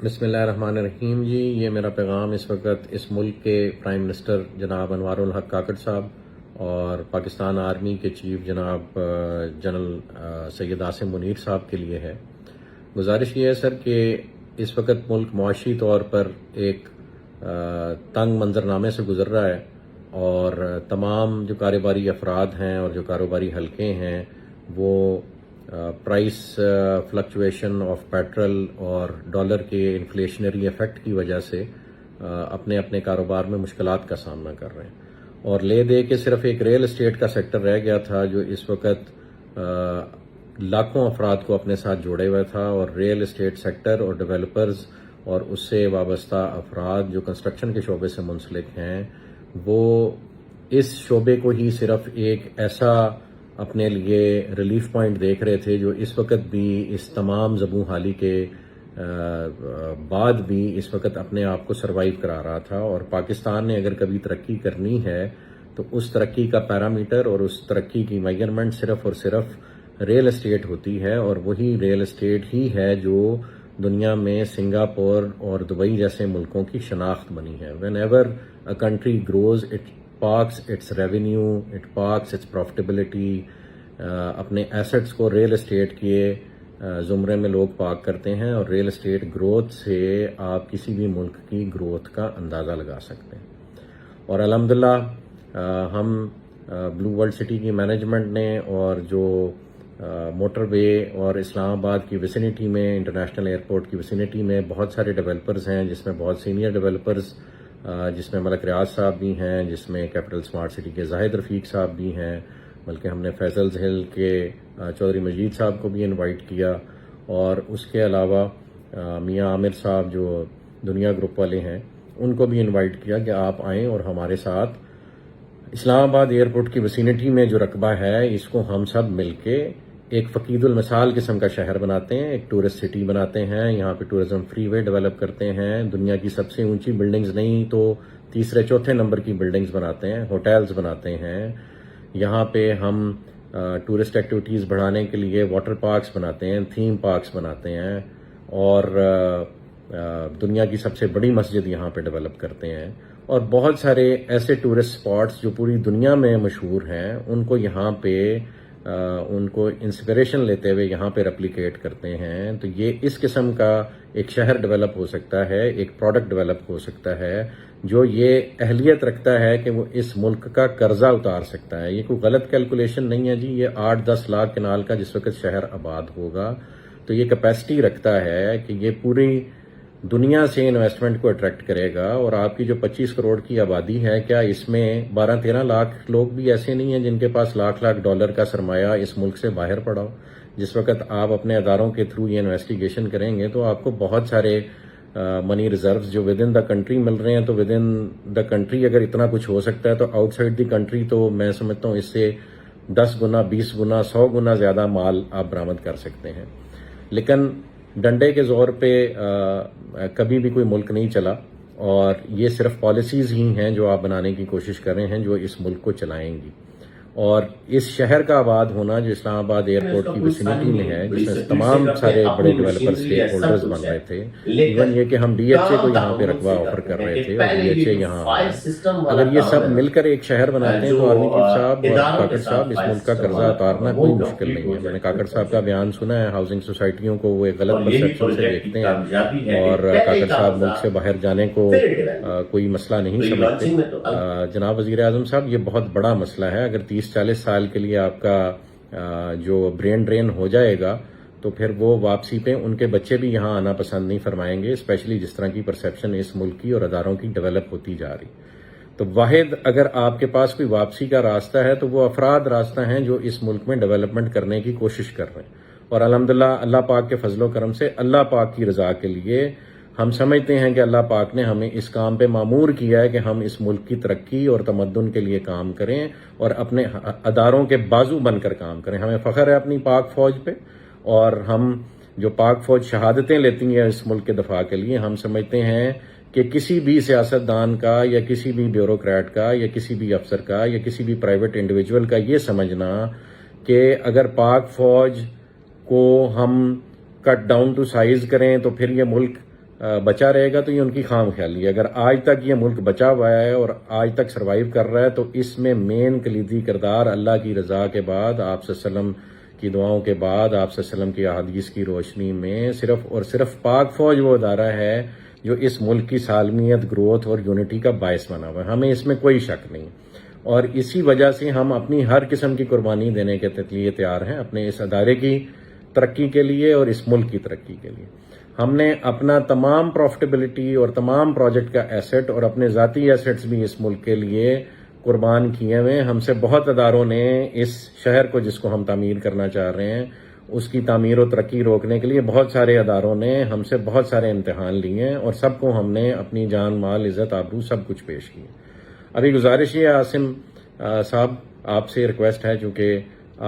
بسم اللہ الرحمن الرحیم جی، یہ میرا پیغام اس وقت اس ملک کے پرائم منسٹر جناب انوار الحق کاکڑ صاحب اور پاکستان آرمی کے چیف جناب جنرل سید عاصم منیر صاحب کے لیے ہے۔ گزارش یہ ہے سر کہ اس وقت ملک معاشی طور پر ایک تنگ منظرنامے سے گزر رہا ہے، اور تمام جو کاروباری افراد ہیں اور جو کاروباری حلقے ہیں وہ پرائس فلکچویشن آف پیٹرول اور ڈالر کے انفلیشنری ایفیکٹ کی وجہ سے اپنے اپنے کاروبار میں مشکلات کا سامنا کر رہے ہیں، اور لے دے کے صرف ایک ریل اسٹیٹ کا سیکٹر رہ گیا تھا جو اس وقت لاکھوں افراد کو اپنے ساتھ جوڑے ہوئے تھا، اور ریل اسٹیٹ سیکٹر اور ڈیولپرز اور اس سے وابستہ افراد جو کنسٹرکشن کے شعبے سے منسلک ہیں وہ اس شعبے کو ہی صرف ایک ایسا اپنے لیے ریلیف پوائنٹ دیکھ رہے تھے جو اس وقت بھی اس تمام زبوں حالی کے بعد بھی اس وقت اپنے آپ کو سروائیو کرا رہا تھا۔ اور پاکستان نے اگر کبھی ترقی کرنی ہے تو اس ترقی کا پیرامیٹر اور اس ترقی کی میجرمنٹ صرف اور صرف ریل اسٹیٹ ہوتی ہے، اور وہی ریل اسٹیٹ ہی ہے جو دنیا میں سنگاپور اور دبئی جیسے ملکوں کی شناخت بنی ہے۔ Whenever a country grows it parks its revenue, it parks its profitability, اپنے ایسٹس کو ریل اسٹیٹ کے زمرے میں لوگ پارک کرتے ہیں، اور ریل اسٹیٹ گروتھ سے آپ کسی بھی ملک کی گروتھ کا اندازہ لگا سکتے ہیں۔ اور الحمدللہ ہم بلو ورلڈ سٹی کی مینجمنٹ نے اور جو موٹر وے اور اسلام آباد کی ویسینٹی میں، انٹرنیشنل ایئرپورٹ کی ویسینٹی میں بہت سارے ڈیولپرز ہیں، جس میں بہت سینئر ڈیولپرز جس میں ملک ریاض صاحب بھی ہیں، جس میں کیپٹل اسمارٹ سٹی کے زاہد رفیق صاحب بھی ہیں، بلکہ ہم نے فیصل ہل کے چودھری مجید صاحب کو بھی انوائٹ کیا، اور اس کے علاوہ میاں عامر صاحب جو دنیا گروپ والے ہیں ان کو بھی انوائٹ کیا کہ آپ آئیں اور ہمارے ساتھ اسلام آباد ایئرپورٹ کی ویسینٹی میں جو رقبہ ہے اس کو ہم سب مل کے ایک فقید المثال قسم کا شہر بناتے ہیں، ایک ٹورسٹ سٹی بناتے ہیں، یہاں پہ ٹورزم فری وے ڈیولپ کرتے ہیں، دنیا کی سب سے اونچی بلڈنگز نہیں تو تیسرے چوتھے نمبر کی بلڈنگز بناتے ہیں، ہوٹلز بناتے ہیں، یہاں پہ ہم ٹورسٹ ایکٹیویٹیز بڑھانے کے لیے واٹر پارکس بناتے ہیں، تھیم پارکس بناتے ہیں، اور دنیا کی سب سے بڑی مسجد یہاں پہ ڈیولپ کرتے ہیں، اور بہت سارے ایسے ٹورسٹ سپاٹس جو پوری دنیا میں مشہور ہیں ان کو یہاں پہ ان کو انسپریشن لیتے ہوئے یہاں پہ ریپلیکیٹ کرتے ہیں۔ تو یہ اس قسم کا ایک شہر ڈیولپ ہو سکتا ہے، ایک پروڈکٹ ڈیولپ ہو سکتا ہے جو یہ اہلیت رکھتا ہے کہ وہ اس ملک کا قرضہ اتار سکتا ہے۔ یہ کوئی غلط کیلکولیشن نہیں ہے جی، یہ 8-10 لاکھ کنال کا جس وقت شہر آباد ہوگا تو یہ کیپیسٹی رکھتا ہے کہ یہ پوری دنیا سے انویسٹمنٹ کو اٹریکٹ کرے گا۔ اور آپ کی جو 25 کروڑ کی آبادی ہے، کیا اس میں 12-13 لاکھ لوگ بھی ایسے نہیں ہیں جن کے پاس لاکھ ڈالر کا سرمایہ اس ملک سے باہر پڑا ہو؟ جس وقت آپ اپنے اداروں کے تھرو یہ انویسٹیگیشن کریں گے تو آپ کو بہت سارے منی ریزروز جو ود ان دا کنٹری مل رہے ہیں، تو ود ان دا کنٹری اگر اتنا کچھ ہو سکتا ہے تو آؤٹ سائڈ دی کنٹری تو میں سمجھتا ہوں اس سے 10 گنا، 20 گنا، 100 گنا زیادہ مال آپ برآمد کر سکتے ہیں۔ لیکن ڈنڈے کے زور پہ کبھی بھی کوئی ملک نہیں چلا، اور یہ صرف پالیسیز ہی ہیں جو آپ بنانے کی کوشش کر رہے ہیں جو اس ملک کو چلائیں گی۔ اور اس شہر کا آباد ہونا جو اسلام آباد ایئرپورٹ کی ویسینٹی میں ہے، جس میں تمام سارے بڑے ڈیولپر اسٹیک ہولڈرز بن رہے تھے، ایون یہ کہ ہم ڈی ایچ اے کو یہاں پہ رقبہ آفر کر رہے تھے اور ڈی ایچ اے یہاں ہے، اگر یہ سب مل کر ایک شہر بناتے ہیں تو آرمی چیف صاحب اور کاکڑ صاحب اس ملک کا قرضہ اتارنا کوئی مشکل نہیں ہے۔ میں نے کاکڑ صاحب کا بیان سنا ہے، ہاؤسنگ سوسائٹیوں کو وہ ایک غلط پرسپشن سے دیکھتے ہیں، اور کاکڑ صاحب ملک سے باہر جانے کو کوئی مسئلہ نہیں سمجھتے۔ جناب وزیر اعظم صاحب، یہ بہت بڑا مسئلہ ہے۔ اگر 30-40 سال کے لیے آپ کا جو برین ڈرین ہو جائے گا تو پھر وہ واپسی پہ ان کے بچے بھی یہاں آنا پسند نہیں فرمائیں گے، اسپیشلی جس طرح کی پرسیپشن اس ملک کی اور اداروں کی ڈیولپ ہوتی جا رہی۔ تو واحد اگر آپ کے پاس کوئی واپسی کا راستہ ہے تو وہ افراد راستہ ہیں جو اس ملک میں ڈیولپمنٹ کرنے کی کوشش کر رہے ہیں، اور الحمدللہ اللہ پاک کے فضل و کرم سے اللہ پاک کی رضا کے لیے ہم سمجھتے ہیں کہ اللہ پاک نے ہمیں اس کام پہ مامور کیا ہے کہ ہم اس ملک کی ترقی اور تمدن کے لیے کام کریں اور اپنے اداروں کے بازو بن کر کام کریں۔ ہمیں فخر ہے اپنی پاک فوج پہ، اور ہم جو پاک فوج شہادتیں لیتی ہیں اس ملک کے دفاع کے لیے، ہم سمجھتے ہیں کہ کسی بھی سیاستدان کا یا کسی بھی بیوروکریٹ کا یا کسی بھی افسر کا یا کسی بھی پرائیویٹ انڈیویجول کا یہ سمجھنا کہ اگر پاک فوج کو ہم کٹ ڈاؤن ٹو سائز کریں تو پھر یہ ملک بچا رہے گا تو یہ ان کی خام خیالی ہے. اگر آج تک یہ ملک بچا ہوا ہے اور آج تک سروائیو کر رہا ہے تو اس میں مین کلیدی کردار اللہ کی رضا کے بعد، آپ صلی اللہ علیہ وسلم کی دعاؤں کے بعد، آپ صلی اللہ علیہ وسلم کی احادیث کی روشنی میں صرف اور صرف پاک فوج وہ ادارہ ہے جو اس ملک کی سالمیت، گروتھ اور یونٹی کا باعث بنا ہوا ہے. ہمیں اس میں کوئی شک نہیں، اور اسی وجہ سے ہم اپنی ہر قسم کی قربانی دینے کے لیے تیار ہیں اپنے اس ادارے کی ترقی کے لیے اور اس ملک کی ترقی کے لیے. ہم نے اپنا تمام پروفٹیبلٹی اور تمام پروجیکٹ کا ایسٹ اور اپنے ذاتی ایسٹس بھی اس ملک کے لیے قربان کیے ہوئے. ہم سے بہت اداروں نے اس شہر کو، جس کو ہم تعمیر کرنا چاہ رہے ہیں، اس کی تعمیر و ترقی روکنے کے لیے بہت سارے اداروں نے ہم سے بہت سارے امتحان لیے ہیں، اور سب کو ہم نے اپنی جان، مال، عزت، آبرو سب کچھ پیش کی. ابھی گزارش یہ ہے عاصم صاحب، آپ سے ریکویسٹ ہے، چونکہ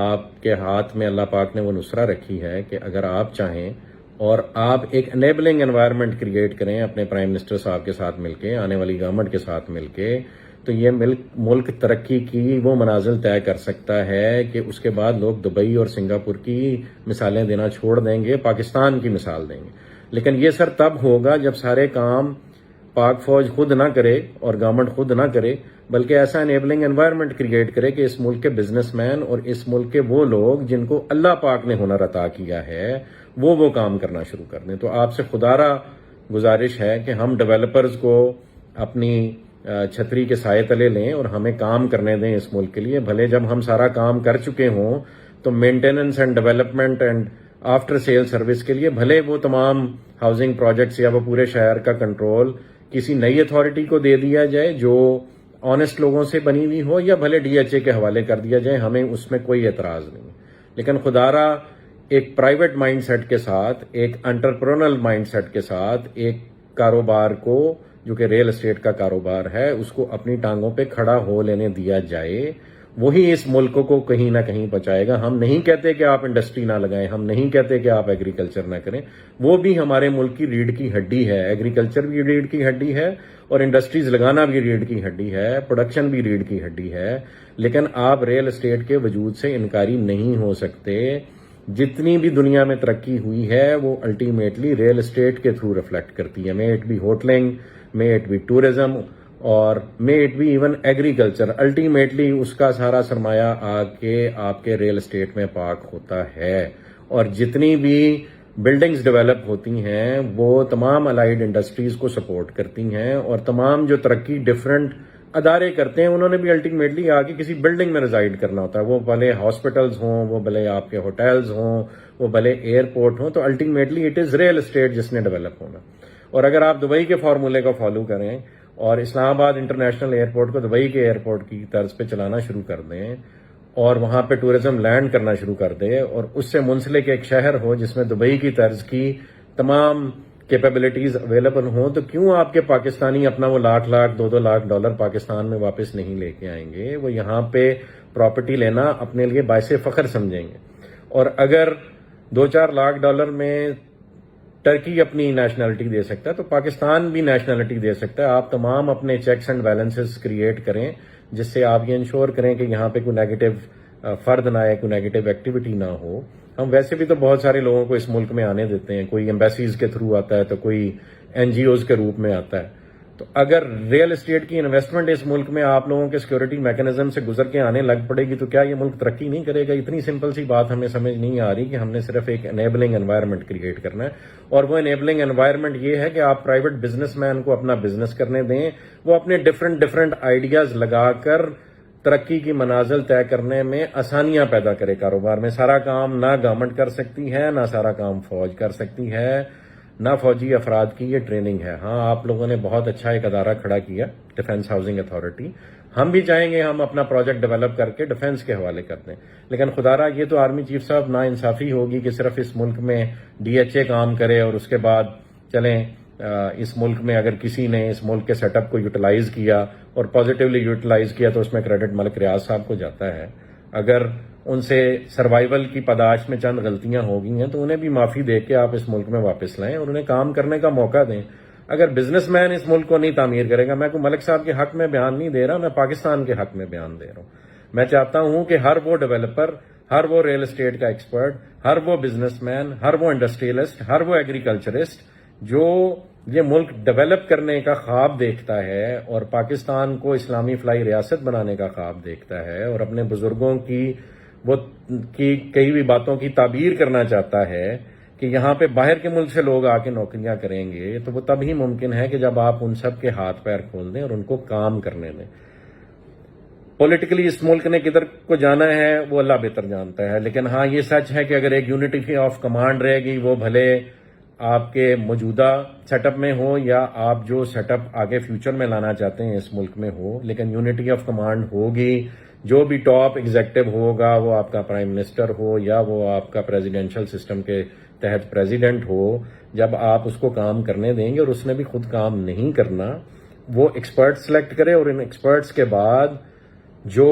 آپ کے ہاتھ میں اللہ پاک نے وہ نصرہ رکھی ہے کہ اگر آپ چاہیں اور آپ ایک انیبلنگ انوائرمنٹ کریٹ کریں اپنے پرائم منسٹر صاحب کے ساتھ مل کے، آنے والی گورنمنٹ کے ساتھ مل کے، تو یہ ملک ترقی کی وہ منازل طے کر سکتا ہے کہ اس کے بعد لوگ دبئی اور سنگاپور کی مثالیں دینا چھوڑ دیں گے، پاکستان کی مثال دیں گے. لیکن یہ سر تب ہوگا جب سارے کام پاک فوج خود نہ کرے اور گورنمنٹ خود نہ کرے، بلکہ ایسا انیبلنگ انوائرمنٹ کریٹ کرے کہ اس ملک کے بزنس مین اور اس ملک کے وہ لوگ جن کو اللہ پاک نے ہنر عطا کیا ہے وہ کام کرنا شروع کر دیں. تو آپ سے خدارہ گزارش ہے کہ ہم ڈیولپرز کو اپنی چھتری کے سائے تلے لیں اور ہمیں کام کرنے دیں اس ملک کے لیے. بھلے جب ہم سارا کام کر چکے ہوں تو maintenance and development and after sale service کے لیے بھلے وہ تمام ہاؤسنگ پروجیکٹس یا وہ پورے شہر کا کنٹرول کسی نئی اتھارٹی کو دے دیا جائے جو آنےسٹ لوگوں سے بنی ہوئی ہو، یا بھلے ڈی ایچ اے کے حوالے کر دیا جائے، ہمیں اس میں کوئی اعتراض نہیں. لیکن خدارہ ایک پرائیویٹ مائنڈ سیٹ کے ساتھ، ایک انٹرپرونل مائنڈ سیٹ کے ساتھ، ایک کاروبار کو جو کہ ریل اسٹیٹ کا کاروبار ہے اس کو اپنی ٹانگوں پہ کھڑا ہو لینے دیا جائے. وہی اس ملک کو کہیں نہ کہیں بچائے گا. ہم نہیں کہتے کہ آپ انڈسٹری نہ لگائیں، ہم نہیں کہتے کہ آپ ایگریکلچر نہ کریں، وہ بھی ہمارے ملک کی ریڑھ کی ہڈی ہے. ایگریکلچر بھی ریڑھ کی ہڈی ہے اور انڈسٹریز لگانا بھی ریڑھ کی ہڈی ہے، پروڈکشن بھی ریڑھ کی ہڈی ہے. لیکن آپ ریل اسٹیٹ کے وجود سے انکاری نہیں ہو سکتے. جتنی بھی دنیا میں ترقی ہوئی ہے وہ الٹیمیٹلی ریل اسٹیٹ کے تھرو ریفلیکٹ کرتی ہے. May it be hotelling, may it be tourism, اور may it be even agriculture. Ultimately اس کا سارا سرمایہ آ کے آپ کے ریل اسٹیٹ میں پارک ہوتا ہے. اور جتنی بھی بلڈنگز ڈیولپ ہوتی ہیں وہ تمام الائیڈ انڈسٹریز کو سپورٹ کرتی ہیں، اور تمام جو ترقی ڈفرینٹ ادارے کرتے ہیں انہوں نے بھی الٹیمیٹلی آ کے کسی بلڈنگ میں ریزائڈ کرنا ہوتا ہے. وہ بھلے ہاسپٹلز ہوں، وہ بھلے آپ کے ہوٹلز ہوں، وہ بھلے ایئرپورٹ ہوں، تو ultimately it is real estate جس نے ڈیولپ ہونا. اور اگر آپ دبئی کے فارمولے کو فالو کریں اور اسلام آباد انٹرنیشنل ایئرپورٹ کو دبئی کے ایئرپورٹ کی طرز پہ چلانا شروع کر دیں اور وہاں پہ ٹورزم لینڈ کرنا شروع کر دیں، اور اس سے منسلک ایک شہر ہو جس میں دبئی کی طرز کی تمام کیپیبلٹیز اویلیبل ہوں، تو کیوں آپ کے پاکستانی اپنا وہ لاکھ $2 لاکھ پاکستان میں واپس نہیں لے کے آئیں گے؟ وہ یہاں پہ پراپرٹی لینا اپنے لیے باعث فخر سمجھیں گے. اور اگر $2-4 لاکھ میں ٹرکی اپنی نیشنلٹی دے سکتا ہے تو پاکستان بھی نیشنلٹی دے سکتا ہے. آپ تمام اپنے چیکس اینڈ بیلنسز کریٹ کریں جس سے آپ یہ انشور کریں کہ یہاں پہ کوئی نیگیٹو فرد نہ آئے، کوئی نیگیٹو ایکٹیویٹی نہ ہو. ہم ویسے بھی تو بہت سارے لوگوں کو اس ملک میں آنے دیتے ہیں، کوئی ایمبیسیز کے تھرو آتا ہے تو کوئی این جی اوز کے روپ میں آتا ہے. تو اگر ریل اسٹیٹ کی انویسٹمنٹ اس ملک میں آپ لوگوں کے سیکورٹی میکانزم سے گزر کے آنے لگ پڑے گی تو کیا یہ ملک ترقی نہیں کرے گا؟ اتنی سمپل سی بات ہمیں سمجھ نہیں آ رہی کہ ہم نے صرف ایک انیبلنگ انوائرمنٹ کریٹ کرنا ہے. اور وہ انیبلنگ انوائرمنٹ یہ ہے کہ آپ پرائیویٹ بزنس مین کو اپنا بزنس کرنے دیں، وہ اپنے ڈفرنٹ آئیڈیاز لگا کر ترقی کی منازل طے کرنے میں آسانیاں پیدا کرے کاروبار میں. سارا کام نہ گورنمنٹ کر سکتی ہے، نہ سارا کام فوج کر سکتی ہے، نہ فوجی افراد کی یہ ٹریننگ ہے. ہاں آپ لوگوں نے بہت اچھا ایک ادارہ کھڑا کیا، ڈیفنس ہاؤسنگ اتھارٹی. ہم بھی چاہیں گے ہم اپنا پروجیکٹ ڈیولپ کر کے ڈیفنس کے حوالے کر دیں. لیکن خدارہ یہ تو آرمی چیف صاحب نا انصافی ہوگی کہ صرف اس ملک میں ڈی ایچ اے کام کرے اور اس کے بعد چلیں اس ملک میں اگر کسی نے اس ملک کے سیٹ اپ کو یوٹیلائز کیا اور پازیٹیولی یوٹیلائز کیا تو اس میں کریڈٹ ملک ریاض صاحب کو جاتا ہے. اگر ان سے سروائیول کی پاداش میں چند غلطیاں ہو گئی ہیں تو انہیں بھی معافی دے کے آپ اس ملک میں واپس لائیں اور انہیں کام کرنے کا موقع دیں. اگر بزنس مین اس ملک کو نہیں تعمیر کرے گا، میں کوئی ملک صاحب کے حق میں بیان نہیں دے رہا، میں پاکستان کے حق میں بیان دے رہا ہوں. میں چاہتا ہوں کہ ہر وہ ڈیولپر، ہر وہ ریل اسٹیٹ کا ایکسپرٹ، ہر وہ بزنس مین، ہر وہ انڈسٹریلسٹ، ہر وہ ایگریکلچرسٹ جو یہ ملک ڈیولپ کرنے کا خواب دیکھتا ہے اور پاکستان کو اسلامی فلاحی ریاست بنانے کا خواب دیکھتا ہے اور اپنے بزرگوں کی کئی بھی باتوں کی تعبیر کرنا چاہتا ہے کہ یہاں پہ باہر کے ملک سے لوگ آ کے نوکریاں کریں گے، تو وہ تب ہی ممکن ہے کہ جب آپ ان سب کے ہاتھ پیر کھول دیں اور ان کو کام کرنے دیں۔ پولیٹیکلی اس ملک نے کدھر کو جانا ہے وہ اللہ بہتر جانتا ہے، لیکن ہاں یہ سچ ہے کہ اگر ایک یونٹی آف کمانڈ رہے گی، وہ بھلے آپ کے موجودہ سیٹ اپ میں ہو یا آپ جو سیٹ اپ آگے فیوچر میں لانا چاہتے ہیں اس ملک میں ہو، لیکن یونٹی آف کمانڈ ہوگی۔ جو بھی ٹاپ ایگزیکٹو ہوگا، وہ آپ کا پرائم منسٹر ہو یا وہ آپ کا پریزیڈینشل سسٹم کے تحت پریزیڈنٹ ہو، جب آپ اس کو کام کرنے دیں گے اور اس نے بھی خود کام نہیں کرنا، وہ ایکسپرٹ سلیکٹ کرے اور ان ایکسپرٹس کے بعد جو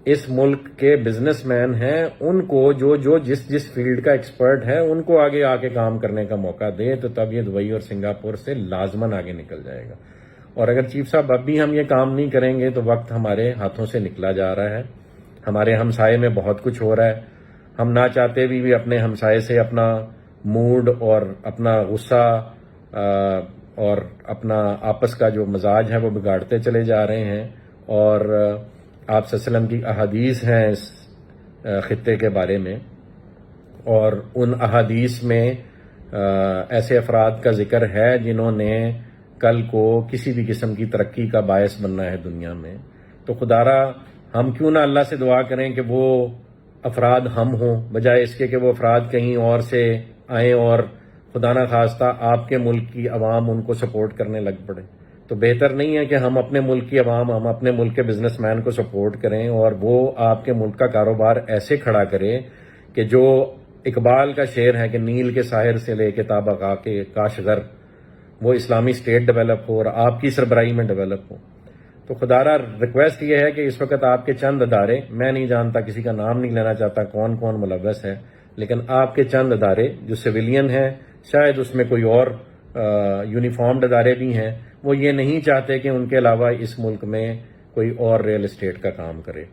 اس ملک کے بزنس مین ہیں ان کو جو جس فیلڈ کا ایکسپرٹ ہے ان کو آگے آ کے کام کرنے کا موقع دے، تو تب یہ دبئی اور سنگاپور سے لازماً آگے نکل جائے گا۔ اور اگر چیف صاحب اب بھی ہم یہ کام نہیں کریں گے تو وقت ہمارے ہاتھوں سے نکلا جا رہا ہے۔ ہمارے ہمسائے میں بہت کچھ ہو رہا ہے، ہم نہ چاہتے بھی اپنے ہمسائے سے اپنا موڈ اور اپنا غصہ اور اپنا آپس کا جو مزاج ہے وہ بگاڑتے چلے جا رہے ہیں، اور آپ صلی اللہ علیہ وسلم کی احادیث ہیں اس خطے کے بارے میں، اور ان احادیث میں ایسے افراد کا ذکر ہے جنہوں نے کل کو کسی بھی قسم کی ترقی کا باعث بننا ہے دنیا میں۔ تو خدارا ہم کیوں نہ اللہ سے دعا کریں کہ وہ افراد ہم ہوں، بجائے اس کے کہ وہ افراد کہیں اور سے آئیں اور خدا نہ خواستہ آپ کے ملک کی عوام ان کو سپورٹ کرنے لگ پڑے۔ تو بہتر نہیں ہے کہ ہم اپنے ملک کی عوام، ہم اپنے ملک کے بزنس مین کو سپورٹ کریں اور وہ آپ کے ملک کا کاروبار ایسے کھڑا کرے کہ جو اقبال کا شعر ہے کہ نیل کے ساحر سے لے کے تابقا کے کاشغر، وہ اسلامی اسٹیٹ ڈیولپ ہو اور آپ کی سربراہی میں ڈیولپ ہو۔ تو خدارا ریکویسٹ یہ ہے کہ اس وقت آپ کے چند ادارے، میں نہیں جانتا، کسی کا نام نہیں لینا چاہتا کون کون ملوث ہے، لیکن آپ کے چند ادارے جو سویلین ہیں، شاید اس میں کوئی اور یونیفارمڈ ادارے بھی ہیں، وہ یہ نہیں چاہتے کہ ان کے علاوہ اس ملک میں کوئی اور ریل اسٹیٹ کا کام کرے۔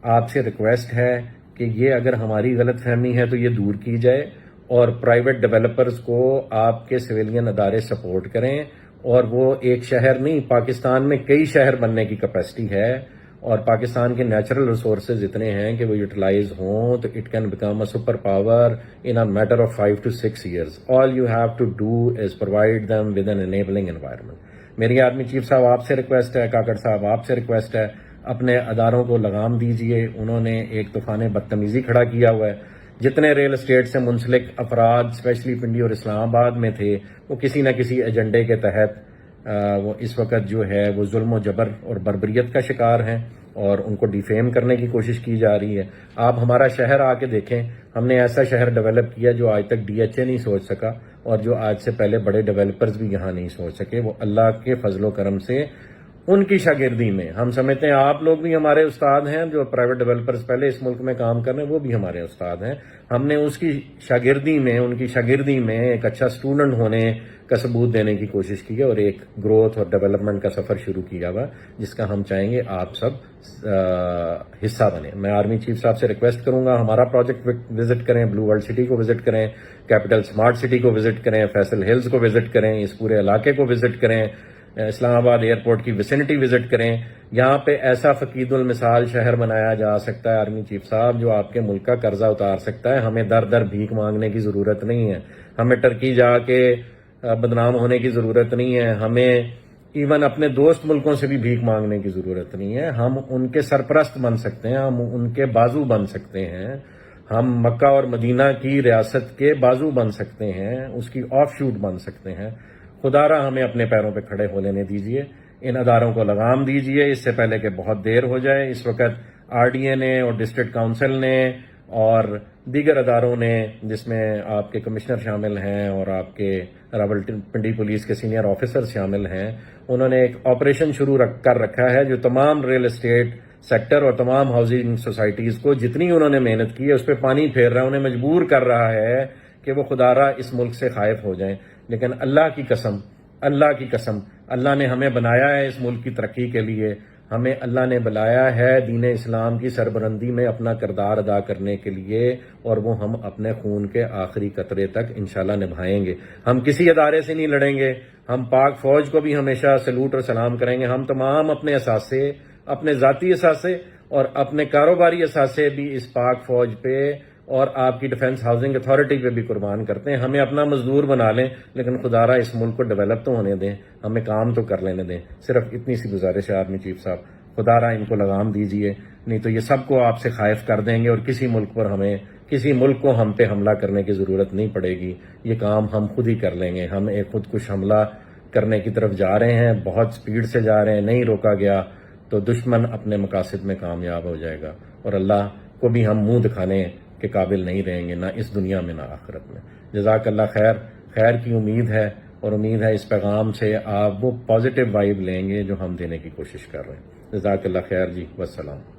آپ سے ریکویسٹ ہے کہ یہ اگر ہماری غلط فہمی ہے تو یہ دور کی جائے، اور پرائیویٹ ڈیولپرز کو آپ کے سویلین ادارے سپورٹ کریں، اور وہ ایک شہر نہیں، پاکستان میں کئی شہر بننے کی کیپیسٹی ہے، اور پاکستان کے نیچرل ریسورسز اتنے ہیں کہ وہ یوٹیلائز ہوں تو it can become a super power in a matter of 5 to 6 years. All you have to do is provide them with an enabling environment. میری آرمی چیف صاحب آپ سے ریکویسٹ ہے، کاکڑ صاحب آپ سے ریکویسٹ ہے، اپنے اداروں کو لگام دیجئے۔ انہوں نے ایک طوفان بدتمیزی کھڑا کیا ہوا ہے۔ جتنے ریل اسٹیٹ سے منسلک افراد اسپیشلی پنڈی اور اسلام آباد میں تھے، وہ کسی نہ کسی ایجنڈے کے تحت وہ اس وقت جو ہے وہ ظلم و جبر اور بربریت کا شکار ہیں، اور ان کو ڈیفیم کرنے کی کوشش کی جا رہی ہے۔ آپ ہمارا شہر آ کے دیکھیں، ہم نے ایسا شہر ڈیولپ کیا جو آج تک DHA نہیں سوچ سکا، اور جو آج سے پہلے بڑے ڈیولپرز بھی یہاں نہیں سوچ سکے۔ وہ اللہ کے فضل و کرم سے ان کی شاگردی میں، ہم سمجھتے ہیں آپ لوگ بھی ہمارے استاد ہیں، جو پرائیویٹ ڈیولپرز پہلے اس ملک میں کام کر رہے ہیں وہ بھی ہمارے استاد ہیں۔ ہم نے اس کی شاگردی میں، ان کی شاگردی میں ایک اچھا اسٹوڈنٹ ہونے کا ثبوت دینے کی کوشش کی ہے، اور ایک گروتھ اور ڈیولپمنٹ کا سفر شروع کیا ہوا جس کا ہم چاہیں گے آپ سب حصہ بنیں۔ میں آرمی چیف صاحب سے ریکویسٹ کروں گا ہمارا پروجیکٹ وزٹ کریں، بلو ورلڈ سٹی کو وزٹ کریں، کیپٹل اسمارٹ سٹی کو وزٹ کریں، فیصل ہلز کو وزٹ کریں، اس پورے علاقے کو وزٹ کریں، اسلام آباد ایئرپورٹ کی ویسینٹی وزٹ کریں۔ یہاں پہ ایسا فقید المثال شہر بنایا جا سکتا ہے آرمی چیف صاحب جو آپ کے ملک کا قرضہ اتار سکتا ہے۔ ہمیں در در بھیک مانگنے کی ضرورت نہیں ہے، ہمیں ٹرکی جا کے بدنام ہونے کی ضرورت نہیں ہے، ہمیں ایون اپنے دوست ملکوں سے بھی بھیک مانگنے کی ضرورت نہیں ہے۔ ہم ان کے سرپرست بن سکتے ہیں، ہم ان کے بازو بن سکتے ہیں، ہم مکہ اور مدینہ کی ریاست کے بازو بن سکتے ہیں، اس کی آف شوٹ بن سکتے ہیں۔ خدارا ہمیں اپنے پیروں پہ کھڑے ہو لینے دیجئے، ان اداروں کو لگام دیجئے اس سے پہلے کہ بہت دیر ہو جائے۔ اس وقت RDA نے اور ڈسٹرکٹ کونسل نے اور دیگر اداروں نے، جس میں آپ کے کمشنر شامل ہیں اور آپ کے راولپنڈی پولیس کے سینئر آفیسر شامل ہیں، انہوں نے ایک آپریشن شروع کر رکھا ہے جو تمام ریل اسٹیٹ سیکٹر اور تمام ہاؤسنگ سوسائٹیز کو جتنی انہوں نے محنت کی ہے اس پہ پانی پھیر رہا ہے، انہیں مجبور کر رہا ہے کہ وہ خدارا اس ملک سے خائف ہو جائیں۔ لیکن اللہ کی قسم، اللہ نے ہمیں بنایا ہے اس ملک کی ترقی کے لیے، ہمیں اللہ نے بلایا ہے دین اسلام کی سربلندی میں اپنا کردار ادا کرنے کے لیے، اور وہ ہم اپنے خون کے آخری قطرے تک انشاءاللہ نبھائیں گے۔ ہم کسی ادارے سے نہیں لڑیں گے، ہم پاک فوج کو بھی ہمیشہ سلوٹ اور سلام کریں گے. ہم تمام اپنے اثاثے، اپنے ذاتی اثاثے اور اپنے کاروباری اثاثے بھی اس پاک فوج پہ اور آپ کی ڈیفنس ہاؤسنگ اتھارٹی پہ بھی قربان کرتے ہیں. ہمیں اپنا مزدور بنا لیں لیکن خدا را اس ملک کو ڈیولپ تو ہونے دیں، ہمیں کام تو کر لینے دیں. صرف اتنی سی گزارش ہے آرمی چیف صاحب، خدا را ان کو لگام دیجئے، نہیں تو یہ سب کو آپ سے خائف کر دیں گے اور کسی ملک کو ہم پہ حملہ کرنے کی ضرورت نہیں پڑے گی. یہ کام ہم خود ہی کر لیں گے. ہم ایک خودکش حملہ کرنے کی طرف جا رہے ہیں، بہت سپیڈ سے جا رہے ہیں، نہیں روکا گیا تو دشمن اپنے مقاصد میں کامیاب ہو جائے گا اور اللہ کو بھی ہم منہ دکھانے کے قابل نہیں رہیں گے، نہ اس دنیا میں نہ آخرت میں. جزاک اللہ خیر. خیر کی امید ہے اور امید ہے اس پیغام سے آپ وہ پازیٹیو وائب لیں گے جو ہم دینے کی کوشش کر رہے ہیں. جزاک اللہ خیر جی، والسلام.